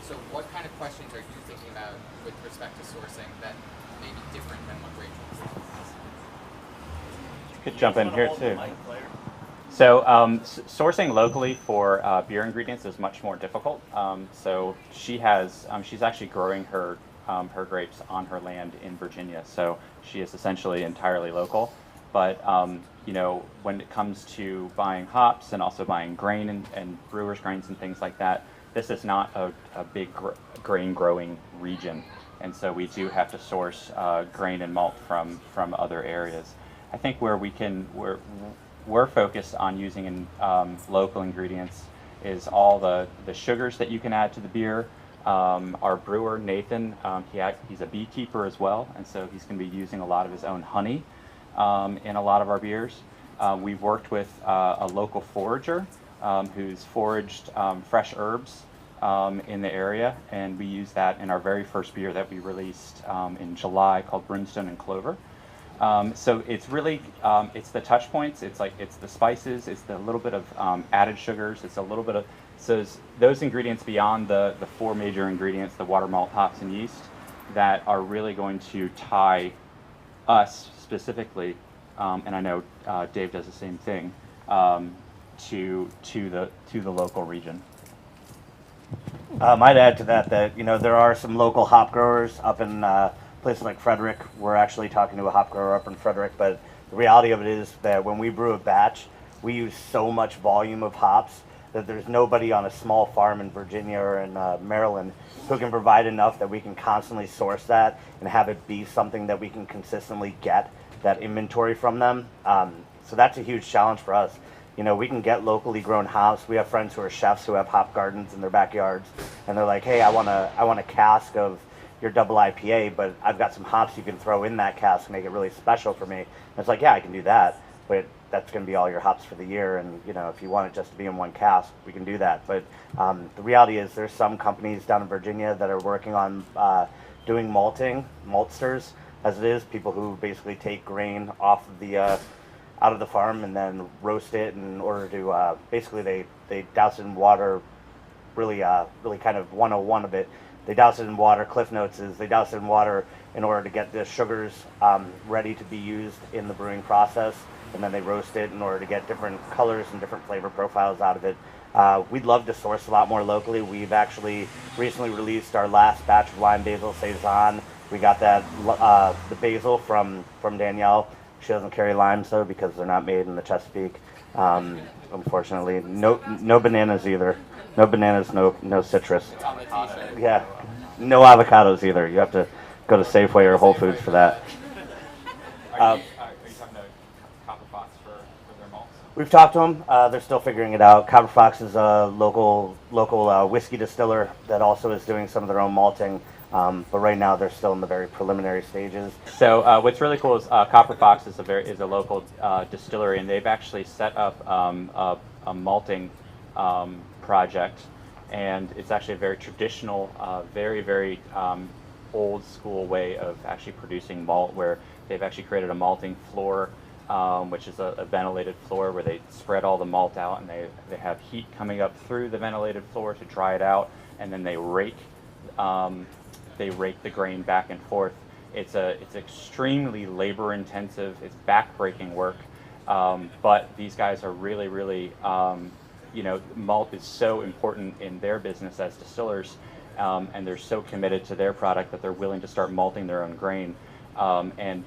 So what kind of questions are you thinking about with respect to sourcing that may be different than what Rachel was? You could jump in here too. So sourcing locally for beer ingredients is much more difficult. So she's actually growing her grapes on her land in Virginia. So she is essentially entirely local. But when it comes to buying hops and also buying grain and brewers' grains and things like that, this is not a big grain growing region. And so we do have to source grain and malt from other areas. I think where we're focused on using local ingredients is all the sugars that you can add to the beer. Our brewer, Nathan, he's a beekeeper as well, and so he's going to be using a lot of his own honey in a lot of our beers. We've worked with a local forager who's foraged fresh herbs in the area, and we use that in our very first beer that we released in July called Brimstone and Clover. So it's really, it's the touch points, it's the spices, it's the little bit of added sugars, it's a little bit of, so those ingredients beyond the four major ingredients, the water, malt, hops, and yeast, that are really going to tie us specifically, and I know Dave does the same thing, to the local region. I'd add to that there are some local hop growers up in places like Frederick. We're actually talking to a hop grower up in Frederick, but the reality of it is that when we brew a batch, we use so much volume of hops that there's nobody on a small farm in Virginia or in Maryland who can provide enough that we can constantly source that and have it be something that we can consistently get that inventory from them. So that's a huge challenge for us. We can get locally grown hops. We have friends who are chefs who have hop gardens in their backyards, and they're like, hey, I want a cask of your double IPA, but I've got some hops you can throw in that cask and make it really special for me. And it's like, yeah, I can do that, but that's going to be all your hops for the year. And if you want it just to be in one cask, we can do that. But the reality is there's some companies down in Virginia that are working on doing maltsters, as it is, people who basically take grain off of the out of the farm and then roast it in order to basically they douse it in water. Really kind of 101 of it. They douse it in water. Cliff Notes is they douse it in water in order to get the sugars ready to be used in the brewing process, and then they roast it in order to get different colors and different flavor profiles out of it. We'd love to source a lot more locally. We've actually recently released our last batch of lime basil saison. We got that the basil from Danielle. She doesn't carry limes though because they're not made in the Chesapeake. Unfortunately, no bananas either. No bananas, no citrus. Yeah, no avocados either. You have to go to Safeway or Whole Foods for that. Are you talking to Copper Fox for their malts? We've talked to them. They're still figuring it out. Copper Fox is a local whiskey distiller that also is doing some of their own malting. But right now they're still in the very preliminary stages. So what's really cool is Copper Fox is a local distillery, and they've actually set up a malting project, and it's actually a very traditional, very old school way of actually producing malt, where they've actually created a malting floor, which is a ventilated floor where they spread all the malt out, and they have heat coming up through the ventilated floor to dry it out, and then they rake the grain back and forth. It's extremely labor intensive. It's back-breaking work, but these guys are really malt is so important in their business as distillers, and they're so committed to their product that they're willing to start malting their own grain, and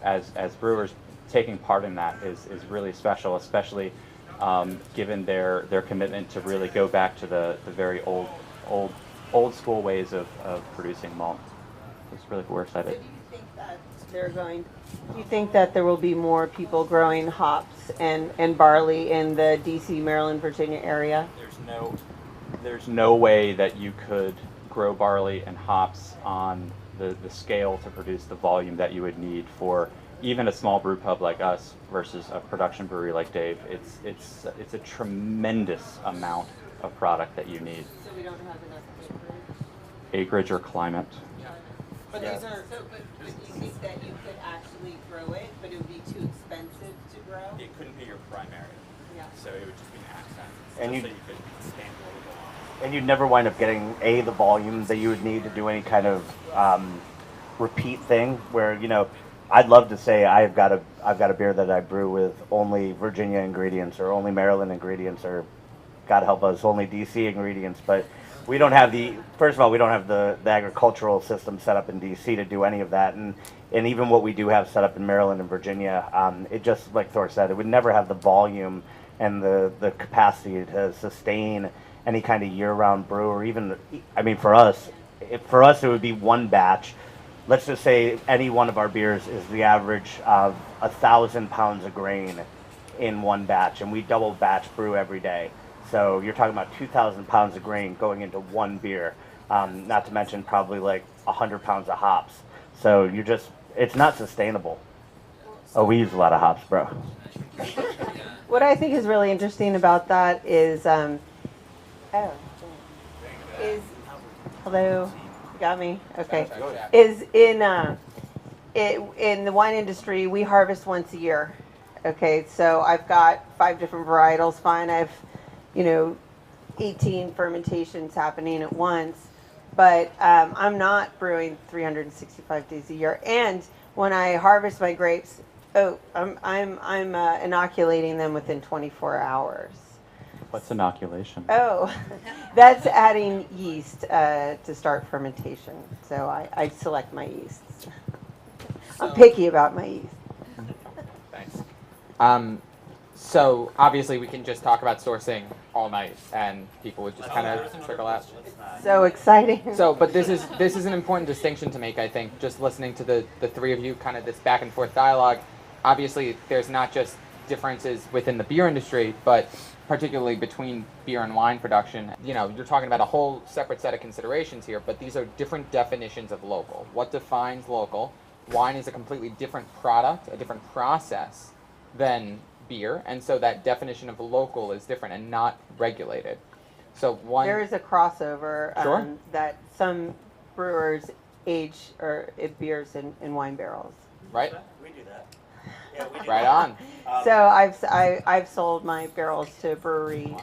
as brewers, taking part in that is really special, especially given their commitment to really go back to the very old school ways of producing malt. It's really cool. We're excited. Do you think that there will be more people growing hops and barley in the DC, Maryland, Virginia area? There's no way that you could grow barley and hops on the scale to produce the volume that you would need for even a small brew pub like us versus a production brewery like Dave. It's a tremendous amount of product that you need. So we don't have enough acreage or climate. Yeah. But do you think that you could actually grow it, but it would be too expensive to grow? It couldn't be your primary. Yeah. So it would just be an accent. And so you could stand a little bit And you'd never wind up getting the volume that you would need to do any kind of repeat thing. Where I'd love to say I've got a beer that I brew with only Virginia ingredients or only Maryland ingredients or, God help us, only DC ingredients. But we don't have first of all, we don't have the agricultural system set up in DC to do any of that. And even what we do have set up in Maryland and Virginia, it just, like Thor said, it would never have the volume and the capacity to sustain any kind of year-round brew, or even, I mean, for us it would be one batch. Let's just say any one of our beers is the average of 1,000 pounds of grain in one batch, and we double batch brew every day. So you're talking about 2,000 pounds of grain going into one beer, not to mention probably like 100 pounds of hops. So it's not sustainable. Oh, we use a lot of hops, bro. What I think is really interesting about that is, hello, you got me? Okay. Is in the wine industry, we harvest once a year. Okay, so I've got 5 different varietals. Fine, I've 18 fermentations happening at once, but I'm not brewing 365 days a year. And when I harvest my grapes, I'm inoculating them within 24 hours. What's inoculation? Oh, that's adding yeast to start fermentation. So I select my yeasts. I'm picky about my yeast. Thanks. So obviously we can just talk about sourcing all night, and people would just kind of trickle out. So exciting. So, but this is an important distinction to make, I think. Just listening to the three of you, kind of this back and forth dialogue. Obviously, there's not just differences within the beer industry, but particularly between beer and wine production. You're talking about a whole separate set of considerations here, but these are different definitions of local. What defines local? Wine is a completely different product, a different process than beer, and so that definition of local is different and not regulated. So there is a crossover Sure. That some brewers age beers in wine barrels. Right? We do that. Yeah, we do Right that. on. So I've sold my barrels to a brewery,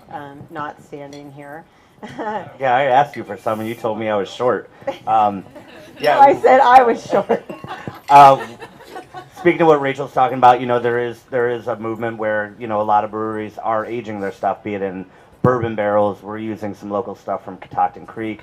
not standing here. Yeah, I asked you for some, and you told me I was short. No, I said I was short. Speaking of what Rachel's talking about, there is a movement where a lot of breweries are aging their stuff, be it in bourbon barrels. We're using some local stuff from Catoctin Creek.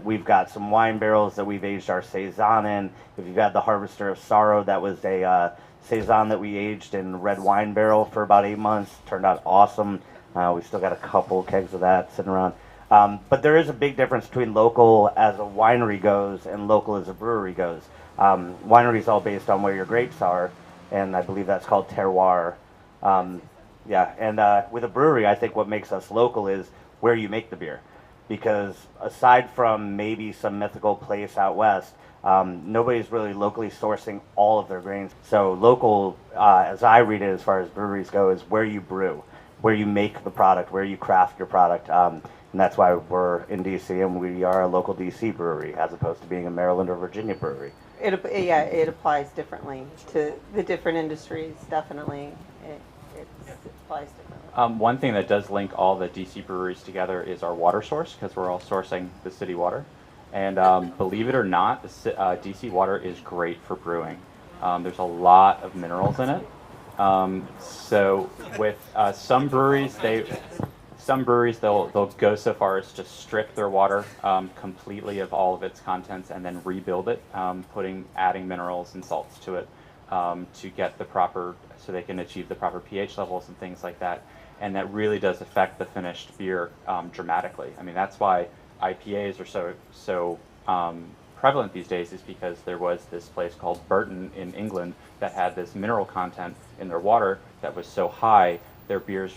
We've got some wine barrels that we've aged our saison in. If you've got the Harvester of Sorrow, that was a saison that we aged in red wine barrel for about 8 months. Turned out awesome. We still got a couple kegs of that sitting around. But there is a big difference between local as a winery goes and local as a brewery goes. Winery is all based on where your grapes are, and I believe that's called terroir. And with a brewery, I think what makes us local is where you make the beer. Because aside from maybe some mythical place out west, nobody's really locally sourcing all of their grains. So local, as I read it as far as breweries go, is where you brew, where you make the product, where you craft your product. And that's why we're in DC, and we are a local DC brewery as opposed to being a Maryland or Virginia brewery. It applies differently to the different industries. Definitely, it applies differently. One thing that does link all the DC breweries together is our water source, because we're all sourcing the city water. And believe it or not, the DC water is great for brewing. There's a lot of minerals in it. So with some breweries, they'll go so far as to strip their water completely of all of its contents and then rebuild it, adding minerals and salts to it to get the proper, so they can achieve the proper pH levels and things like that. And that really does affect the finished beer dramatically. I mean, that's why IPAs are so prevalent these days, is because there was this place called Burton in England that had this mineral content in their water that was so high, their beers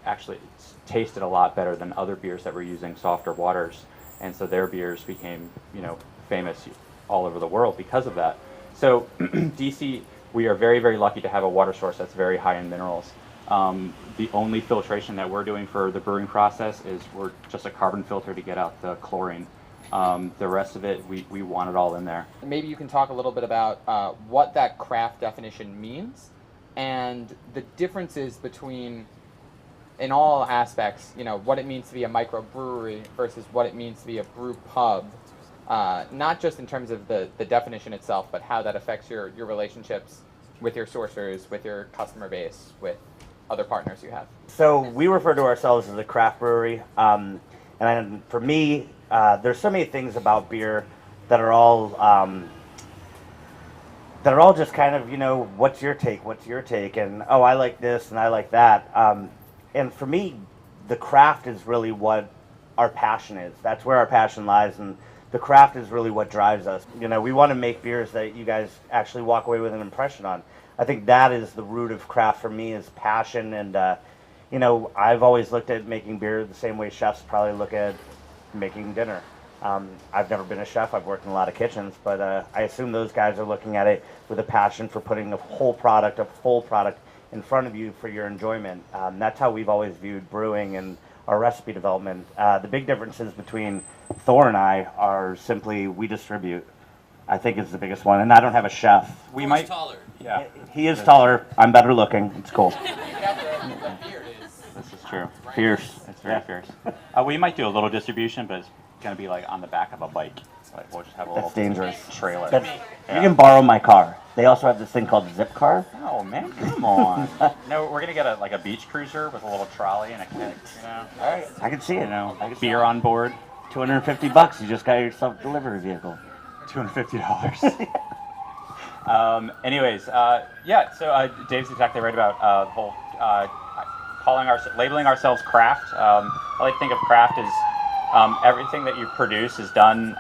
actually tasted a lot better than other beers that were using softer waters, and so their beers became famous all over the world because of that. So DC, we are very, very lucky to have a water source that's very high in minerals. The only filtration that we're doing for the brewing process is we're just a carbon filter to get out the chlorine. The rest of it, we want it all in there. Maybe you can talk a little bit about what that craft definition means and the differences between in all aspects, you know, what it means to be a microbrewery versus what it means to be a brew pub, not just in terms of the definition itself, but how that affects your relationships with your sourcers, with your customer base, with other partners you have. So we refer to ourselves as a craft brewery, and for me, there's so many things about beer that are all just kind of, you know, what's your take, and oh, I like this and I like that. And for me, the craft is really what our passion is. That's where our passion lies, and the craft is really what drives us. You know, we want to make beers that you guys actually walk away with an impression on. I think that is the root of craft for me, is passion. And, you know, I've always looked at making beer the same way chefs probably look at making dinner. I've never been a chef. I've worked in a lot of kitchens, but I assume those guys are looking at it with a passion for putting a full product in front of you for your enjoyment. That's how we've always viewed brewing and our recipe development. The big differences between Thor and I are simply we distribute. I think is the biggest one, and I don't have a chef. We might taller. Yeah, he is taller. I'm better looking. It's cool. The beard is. this is true. Fierce. It's very fierce. We might do a little distribution, but it's gonna be like on the back of a bike. Like we'll just have a little That's dangerous. trailer. You can borrow my car. They also have this thing called Zip Car. Oh man, come on. No, we're gonna get a beach cruiser with a little trolley and a keg. You know, All right, I can see it. you know, beer on board. $250. You just got yourself a delivery vehicle. $250. Anyways, yeah. So Dave's exactly right about the whole labeling ourselves craft. I like to think of craft as everything that you produce is done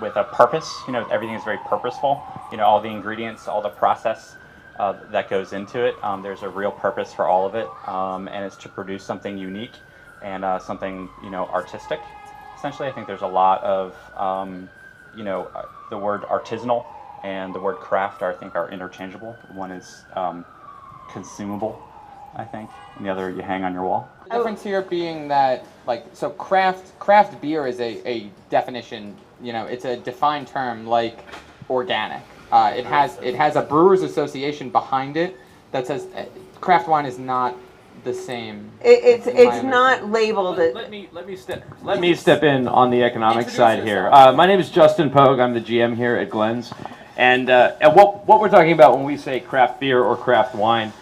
with a purpose. You know, everything is very purposeful. You know, all the ingredients, all the process that goes into it. There's a real purpose for all of it, and it's to produce something unique and something, you know, artistic. Essentially, I think there's a lot of you know, the word artisanal and the word craft I think are interchangeable. One is consumable, I think, and the other you hang on your wall. The difference here being that, like, so craft beer is a definition. You know, it's a defined term, like organic. It has a brewer's association behind it that says craft wine is not the same. It's not labeled. Let me step in on the economic side here. My name is Justin Pogue. I'm the GM here at Glen's, and what we're talking about when we say craft beer or craft wine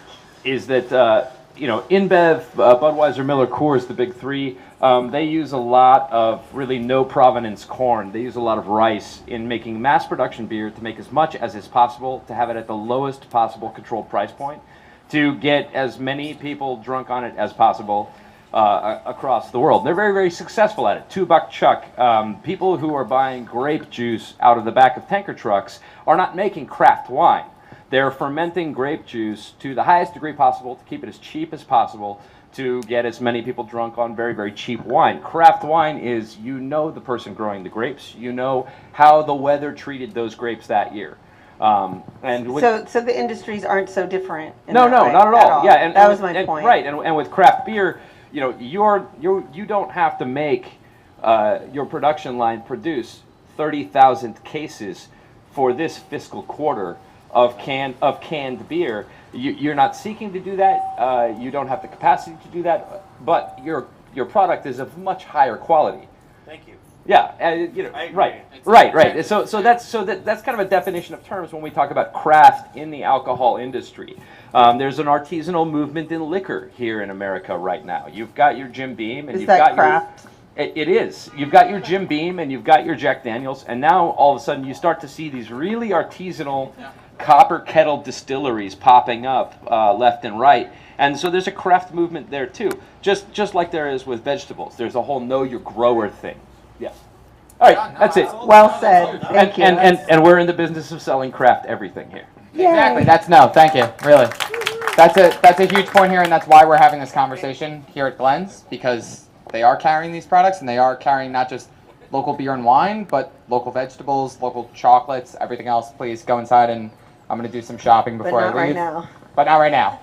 is that you know, InBev, Budweiser, Miller, Coors, the big three, they use a lot of really no provenance corn. They use a lot of rice in making mass production beer to make as much as is possible, to have it at the lowest possible controlled price point, to get as many people drunk on it as possible across the world. They're very, very successful at it. $2 Chuck. People who are buying grape juice out of the back of tanker trucks are not making craft wine. They're fermenting grape juice to the highest degree possible to keep it as cheap as possible to get as many people drunk on very, very cheap wine. Craft wine is, you know, the person growing the grapes. You know how the weather treated those grapes that year. So the industries aren't so different. No, not at all. Yeah, and that was my point. Right, and with craft beer, you know, you don't have to make your production line produce 30,000 cases for this fiscal quarter of canned beer. You're not seeking to do that. You don't have the capacity to do that. But your product is of much higher quality. Thank you. Yeah, you know, right. So that's kind of a definition of terms when we talk about craft in the alcohol industry. There's an artisanal movement in liquor here in America right now. You've got your Jim Beam, and you've got craft? It is. You've got your Jim Beam, and you've got your Jack Daniels, and now all of a sudden you start to see these really artisanal copper kettle distilleries popping up left and right. And so there's a craft movement there too, just like there is with vegetables. There's a whole know your grower thing. Yeah. All right, that's it. Well said. Thank you. And we're in the business of selling craft everything here. Exactly. Thank you. Really. That's a huge point here, and that's why we're having this conversation here at Glen's, because they are carrying these products, and they are carrying not just local beer and wine, but local vegetables, local chocolates, everything else. Please go inside, and I'm going to do some shopping before I leave. But not right now. But not right now.